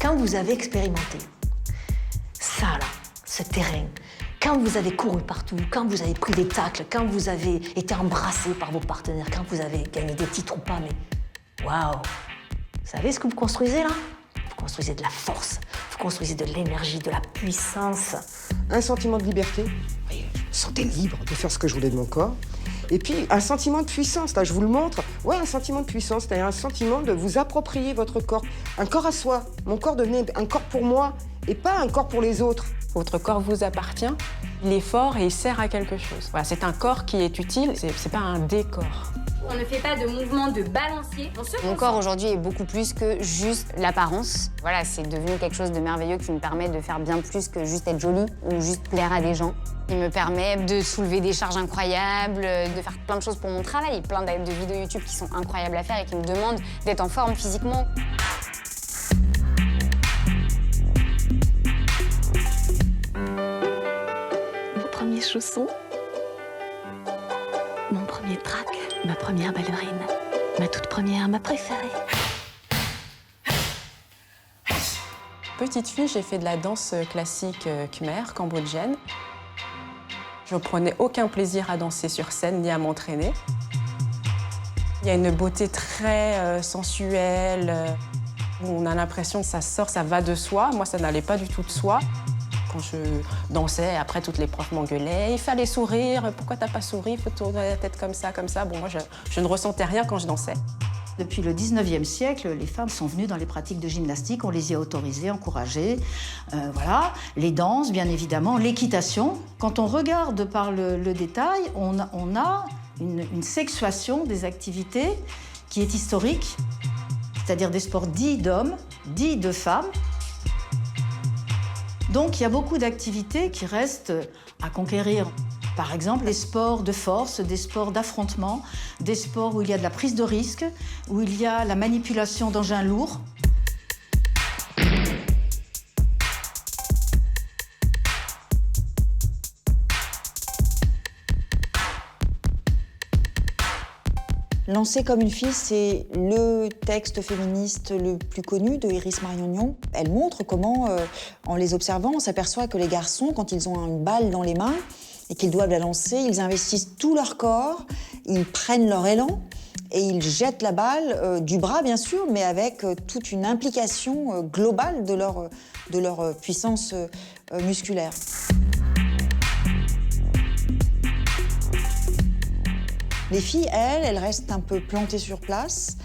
Quand vous avez expérimenté ça, là, ce terrain, quand vous avez couru partout, quand vous avez pris des tacles, quand vous avez été embrassé par vos partenaires, quand vous avez gagné des titres ou pas, mais waouh! Vous savez ce que vous construisez là? Vous construisez de la force, vous construisez de l'énergie, de la puissance. Un sentiment de liberté. Oui, je me sentais libre de faire ce que je voulais de mon corps. Et puis un sentiment de puissance, là je vous le montre. Ouais, un sentiment de puissance, c'est-à-dire un sentiment de vous approprier votre corps. Un corps à soi. Mon corps devenait un corps pour moi et pas un corps pour les autres. Votre corps vous appartient, il est fort et il sert à quelque chose. Voilà, c'est un corps qui est utile, c'est pas un décor. On ne fait pas de mouvement de balancier. Mon corps aujourd'hui est beaucoup plus que juste l'apparence. Voilà, c'est devenu quelque chose de merveilleux qui me permet de faire bien plus que juste être jolie ou juste plaire à des gens. Il me permet de soulever des charges incroyables, de faire plein de choses pour mon travail. Plein de vidéos YouTube qui sont incroyables à faire et qui me demandent d'être en forme physiquement. Mon premier chausson, mon premier trac, ma première ballerine, ma toute première, ma préférée. Petite fille, j'ai fait de la danse classique khmer, cambodgienne. Je ne prenais aucun plaisir à danser sur scène ni à m'entraîner. Il y a une beauté très sensuelle, où on a l'impression que ça sort, ça va de soi. Moi, ça n'allait pas du tout de soi. Quand je dansais, après, toutes les profs m'engueulaient. Il fallait sourire, pourquoi t'as pas souri? Il faut tourner la tête comme ça, comme ça. Bon, moi, je ne ressentais rien quand je dansais. Depuis le 19e siècle, les femmes sont venues dans les pratiques de gymnastique, on les y a autorisées, encouragées. Voilà, les danses, bien évidemment, l'équitation. Quand on regarde par le détail, on a une sexuation des activités qui est historique, c'est-à-dire des sports dits d'hommes, dits de femmes. Donc il y a beaucoup d'activités qui restent à conquérir. Par exemple, les sports de force, des sports d'affrontement, des sports où il y a de la prise de risque, où il y a la manipulation d'engins lourds. Lancer comme une fille, c'est le texte féministe le plus connu de Iris Marion-Nion. Elle montre comment, en les observant, on s'aperçoit que les garçons, quand ils ont une balle dans les mains et qu'ils doivent la lancer, ils investissent tout leur corps, ils prennent leur élan et ils jettent la balle du bras, bien sûr, mais avec toute une implication globale de leur puissance musculaire. Les filles, elles restent un peu plantées sur place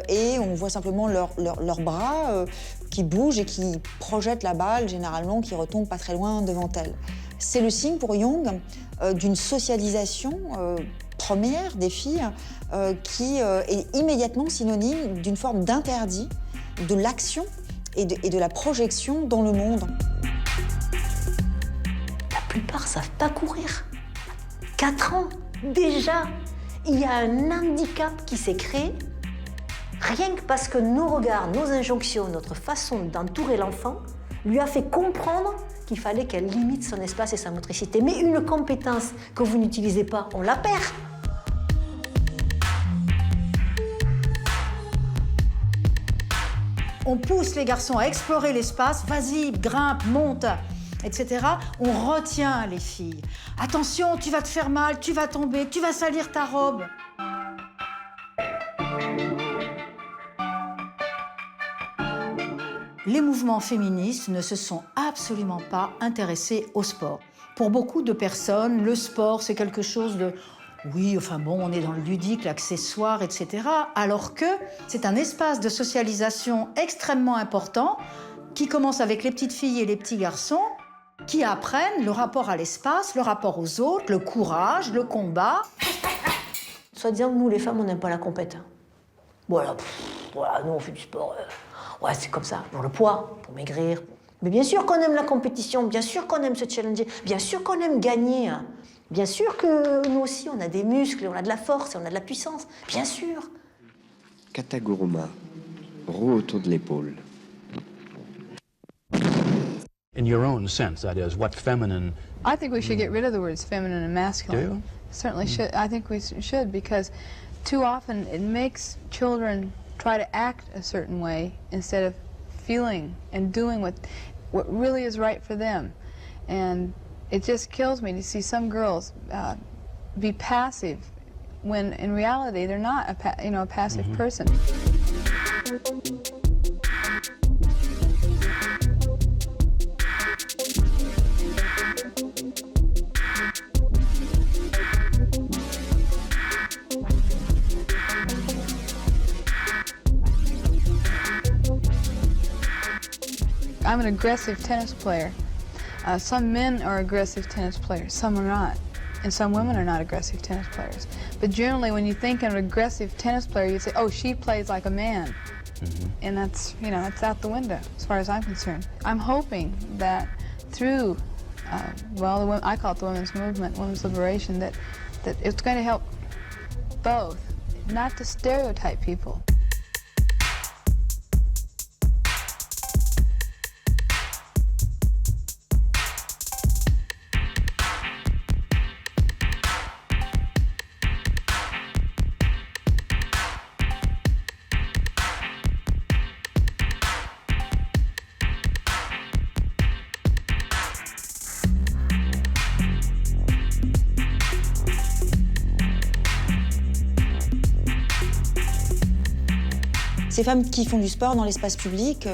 et on voit simplement leurs bras qui bougent et qui projettent la balle, généralement, qui retombe pas très loin devant elles. C'est le signe pour Jung d'une socialisation première des filles qui est immédiatement synonyme d'une forme d'interdit, de l'action et de la projection dans le monde. La plupart savent pas courir. 4 ans, déjà. Il y a un handicap qui s'est créé, rien que parce que nos regards, nos injonctions, notre façon d'entourer l'enfant lui a fait comprendre qu'il fallait qu'elle limite son espace et sa motricité. Mais une compétence que vous n'utilisez pas, on la perd. On pousse les garçons à explorer l'espace, vas-y, grimpe, monte, etc. On retient les filles. Attention, tu vas te faire mal, tu vas tomber, tu vas salir ta robe. Les mouvements féministes ne se sont absolument pas intéressés au sport. Pour beaucoup de personnes, le sport, c'est quelque chose de... Oui, enfin bon, on est dans le ludique, l'accessoire, etc. Alors que c'est un espace de socialisation extrêmement important qui commence avec les petites filles et les petits garçons qui apprennent le rapport à l'espace, le rapport aux autres, le courage, le combat. Soit disant que nous, les femmes, on n'aime pas la compète. Voilà, voilà, nous, on fait du sport. Ouais, c'est comme ça, pour le poids, pour maigrir. Mais bien sûr qu'on aime la compétition, bien sûr qu'on aime se challenger, bien sûr qu'on aime gagner. Bien sûr que nous aussi, on a des muscles, on a de la force et on a de la puissance. Bien sûr. Kataguruma, roue autour de l'épaule. In your own sense, that is, what feminine... I think we should get rid of the words feminine and masculine. Do you? Certainly should. I think we should, because too often it makes children try to act a certain way instead of feeling and doing what really is right for them. And it just kills me to see some girls be passive when in reality they're not a passive person. I'm an aggressive tennis player. Some men are aggressive tennis players, some are not. And some women are not aggressive tennis players. But generally, when you think of an aggressive tennis player, you say, oh, she plays like a man. And that's, that's out the window, as far as I'm concerned. I'm hoping that through, I call it the women's movement, women's liberation, that it's going to help both, not to stereotype people. Ces femmes qui font du sport dans l'espace public,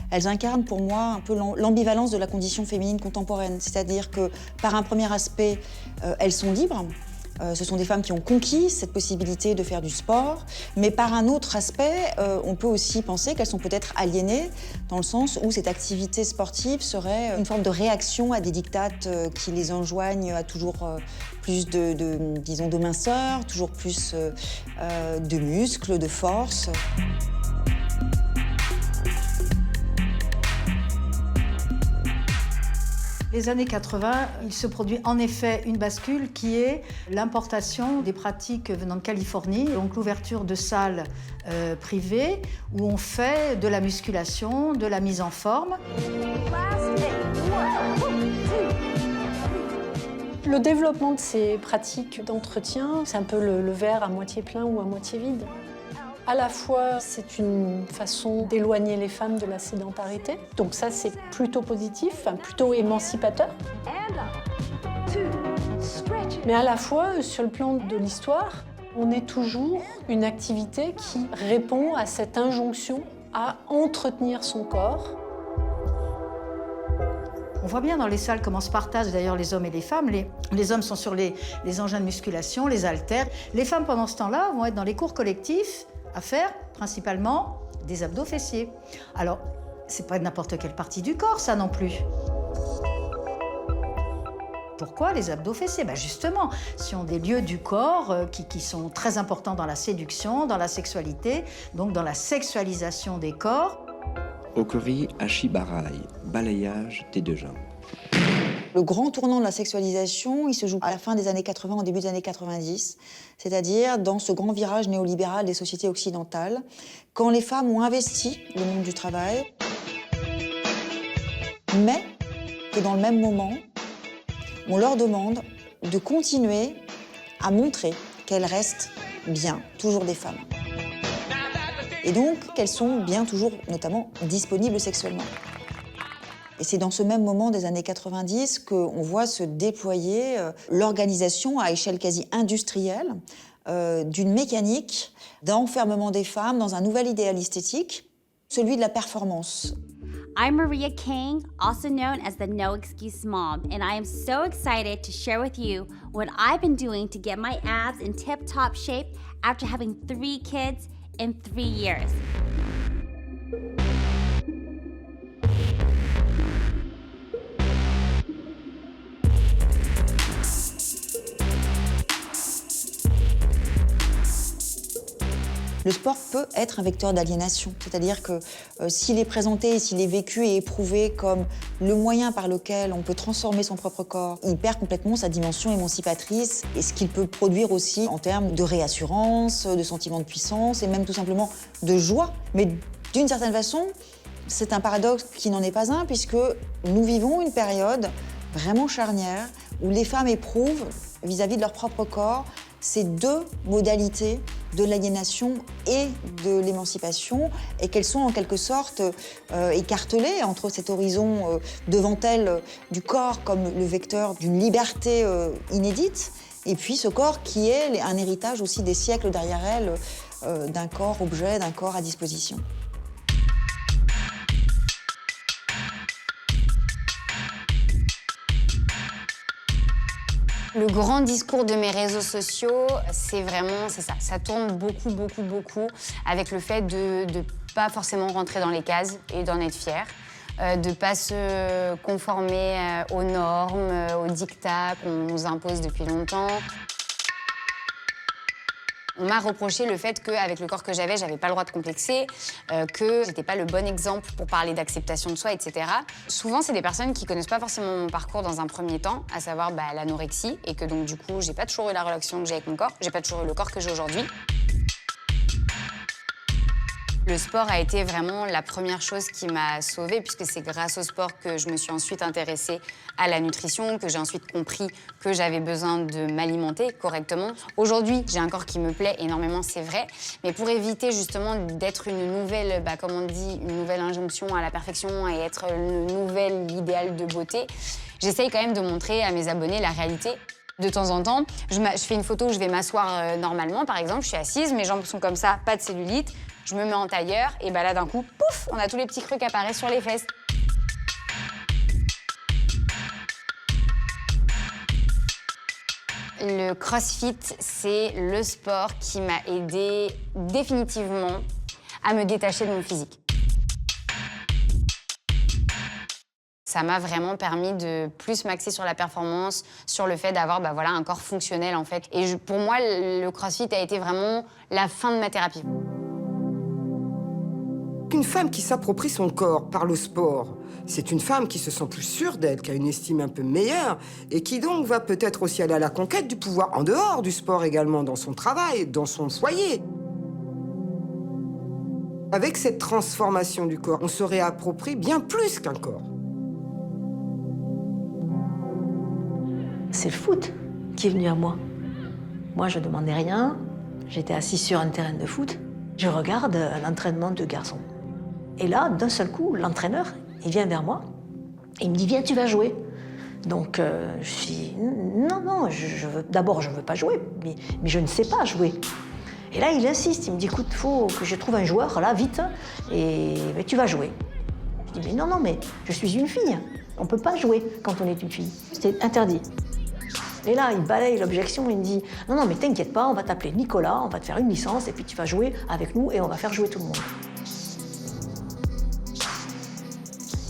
elles incarnent pour moi un peu l'ambivalence de la condition féminine contemporaine. C'est-à-dire que par un premier aspect, elles sont libres. Ce sont des femmes qui ont conquis cette possibilité de faire du sport. Mais par un autre aspect, on peut aussi penser qu'elles sont peut-être aliénées, dans le sens où cette activité sportive serait une forme de réaction à des dictates qui les enjoignent à toujours plus de minceur, toujours plus de muscles, de force. Les années 80, il se produit en effet une bascule qui est l'importation des pratiques venant de Californie, donc l'ouverture de salles privées où on fait de la musculation, de la mise en forme. Le développement de ces pratiques d'entretien, c'est un peu le verre à moitié plein ou à moitié vide. À la fois, c'est une façon d'éloigner les femmes de la sédentarité. Donc ça, c'est plutôt positif, plutôt émancipateur. Mais à la fois, sur le plan de l'histoire, on est toujours une activité qui répond à cette injonction à entretenir son corps. On voit bien dans les salles comment se partagent d'ailleurs les hommes et les femmes. Les hommes sont sur les engins de musculation, les haltères. Les femmes, pendant ce temps-là, vont être dans les cours collectifs à faire principalement des abdos fessiers. Alors, c'est pas n'importe quelle partie du corps, ça non plus. Pourquoi les abdos fessiers? Justement, ce sont des lieux du corps qui sont très importants dans la séduction, dans la sexualité, donc dans la sexualisation des corps. Okori Ashibarai, balayage des deux jambes. Le grand tournant de la sexualisation, il se joue à la fin des années 80, au début des années 90, c'est-à-dire dans ce grand virage néolibéral des sociétés occidentales, quand les femmes ont investi le monde du travail, mais que dans le même moment, on leur demande de continuer à montrer qu'elles restent bien, toujours des femmes. Et donc qu'elles sont bien toujours, notamment, disponibles sexuellement. Et c'est dans ce même moment des années 90 qu'on voit se déployer l'organisation à échelle quasi industrielle d'une mécanique d'enfermement des femmes dans un nouvel idéal esthétique, celui de la performance. I'm Maria King, also known as the No Excuse Mom, and I am so excited to share with you what I've been doing to get my abs in tip-top shape after having 3 kids in 3 years. Le sport peut être un vecteur d'aliénation, c'est-à-dire que s'il est présenté, s'il est vécu et éprouvé comme le moyen par lequel on peut transformer son propre corps, il perd complètement sa dimension émancipatrice et ce qu'il peut produire aussi en termes de réassurance, de sentiment de puissance et même tout simplement de joie. Mais d'une certaine façon, c'est un paradoxe qui n'en est pas un puisque nous vivons une période vraiment charnière où les femmes éprouvent vis-à-vis de leur propre corps ces 2 modalités de l'aliénation et de l'émancipation, et qu'elles sont en quelque sorte écartelées entre cet horizon devant elles du corps comme le vecteur d'une liberté inédite, et puis ce corps qui est un héritage aussi des siècles derrière elles, d'un corps objet, d'un corps à disposition. Le grand discours de mes réseaux sociaux, c'est ça. Ça tourne beaucoup avec le fait de ne pas forcément rentrer dans les cases et d'en être fier, de ne pas se conformer aux normes, aux dictats qu'on nous impose depuis longtemps. On m'a reproché le fait qu'avec le corps que j'avais pas le droit de complexer, que j'étais pas le bon exemple pour parler d'acceptation de soi, etc. Souvent, c'est des personnes qui connaissent pas forcément mon parcours dans un premier temps, à savoir l'anorexie, et que donc du coup, j'ai pas toujours eu la relation que j'ai avec mon corps, j'ai pas toujours eu le corps que j'ai aujourd'hui. Le sport a été vraiment la première chose qui m'a sauvée, puisque c'est grâce au sport que je me suis ensuite intéressée à la nutrition, que j'ai ensuite compris que j'avais besoin de m'alimenter correctement. Aujourd'hui, j'ai un corps qui me plaît énormément, c'est vrai, mais pour éviter justement d'être une nouvelle, comme on dit, une nouvelle injonction à la perfection et être le nouvel idéal de beauté, j'essaye quand même de montrer à mes abonnés la réalité. De temps en temps, je fais une photo où je vais m'asseoir normalement, par exemple, je suis assise, mes jambes sont comme ça, pas de cellulite, je me mets en tailleur, et là d'un coup, pouf, on a tous les petits creux qui apparaissent sur les fesses. Le CrossFit, c'est le sport qui m'a aidée définitivement à me détacher de mon physique. Ça m'a vraiment permis de plus m'axer sur la performance, sur le fait d'avoir un corps fonctionnel en fait. Et pour moi, le CrossFit a été vraiment la fin de ma thérapie. Une femme qui s'approprie son corps par le sport, c'est une femme qui se sent plus sûre d'elle, qui a une estime un peu meilleure et qui donc va peut-être aussi aller à la conquête du pouvoir en dehors du sport également, dans son travail, dans son foyer. Avec cette transformation du corps, on se réapproprie bien plus qu'un corps. C'est le foot qui est venu à moi. Moi, je ne demandais rien. J'étais assise sur un terrain de foot. Je regarde un entraînement de garçons. Et là, d'un seul coup, l'entraîneur, il vient vers moi et il me dit « Viens, tu vas jouer ». Donc, je dis « Non, d'abord, je ne veux pas jouer, mais je ne sais pas jouer ». Et là, il insiste, il me dit « Écoute, il faut que je trouve un joueur, là, vite, et tu vas jouer ». Je dis « Mais non, mais je suis une fille. On ne peut pas jouer quand on est une fille. C'est interdit ». Et là, il balaye l'objection, il me dit « Non, mais t'inquiète pas, on va t'appeler Nicolas, on va te faire une licence, et puis tu vas jouer avec nous, et on va faire jouer tout le monde. »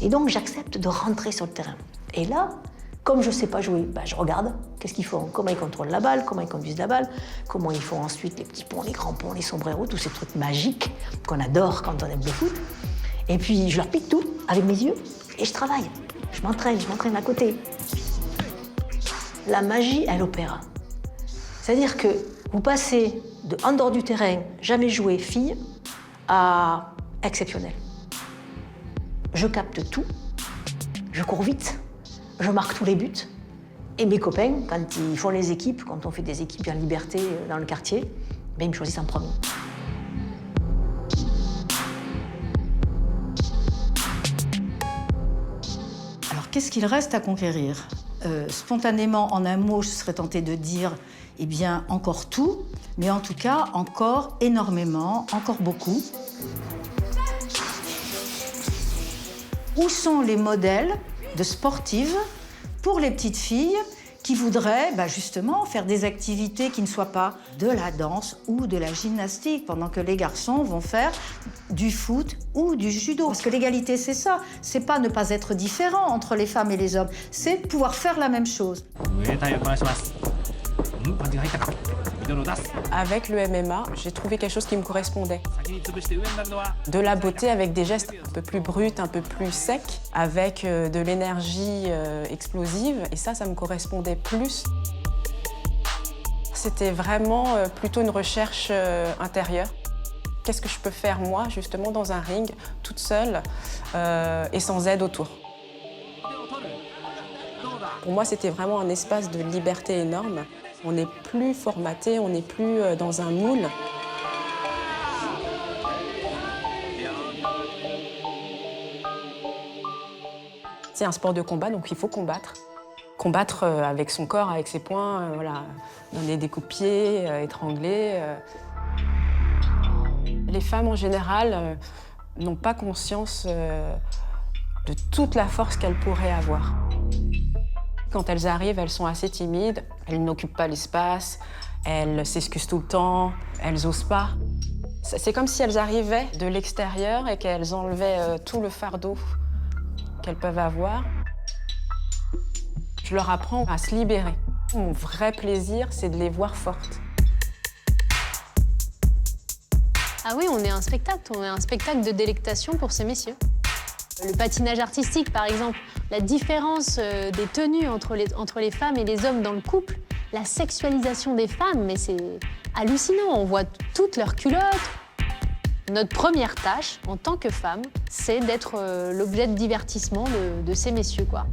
Et donc, j'accepte de rentrer sur le terrain. Et là, comme je ne sais pas jouer, je regarde. Qu'est-ce qu'ils font? Comment ils contrôlent la balle? Comment ils conduisent la balle? Comment ils font ensuite les petits ponts, les grands ponts, les sombreros, tous ces trucs magiques qu'on adore quand on aime le foot. Et puis, je leur pique tout avec mes yeux et je travaille. Je m'entraîne à côté. La magie, elle opère. C'est-à-dire que vous passez de en dehors du terrain, jamais joué fille, à exceptionnel. Je capte tout, je cours vite, je marque tous les buts. Et mes copains, quand ils font les équipes, quand on fait des équipes en liberté dans le quartier, ils me choisissent en premier. Alors, qu'est-ce qu'il reste à conquérir? Spontanément, en un mot, je serais tentée de dire, eh bien, encore tout, mais en tout cas, encore énormément, encore beaucoup. Où sont les modèles de sportives pour les petites filles qui voudraient justement faire des activités qui ne soient pas de la danse ou de la gymnastique, pendant que les garçons vont faire du foot ou du judo. Parce que l'égalité, c'est ça. C'est pas ne pas être différent entre les femmes et les hommes, c'est pouvoir faire la même chose. Avec le MMA, j'ai trouvé quelque chose qui me correspondait. De la beauté avec des gestes un peu plus bruts, un peu plus secs, avec de l'énergie explosive. Et ça me correspondait plus. C'était vraiment plutôt une recherche intérieure. Qu'est-ce que je peux faire, moi, justement, dans un ring, toute seule et sans aide autour? Pour moi, c'était vraiment un espace de liberté énorme. On n'est plus formaté, on n'est plus dans un moule. C'est un sport de combat, donc il faut combattre. Combattre avec son corps, avec ses poings, voilà, donner des coups de pied, étrangler. Les femmes, en général, n'ont pas conscience de toute la force qu'elles pourraient avoir. Quand elles arrivent, elles sont assez timides, elles n'occupent pas l'espace, elles s'excusent tout le temps, elles n'osent pas. C'est comme si elles arrivaient de l'extérieur et qu'elles enlevaient tout le fardeau qu'elles peuvent avoir. Je leur apprends à se libérer. Mon vrai plaisir, c'est de les voir fortes. Ah oui, on est un spectacle de délectation pour ces messieurs. Le patinage artistique, par exemple, la différence des tenues entre les femmes et les hommes dans le couple, la sexualisation des femmes, mais c'est hallucinant, on voit toutes leurs culottes. Notre première tâche, en tant que femme, c'est d'être l'objet de divertissement de ces messieurs, quoi.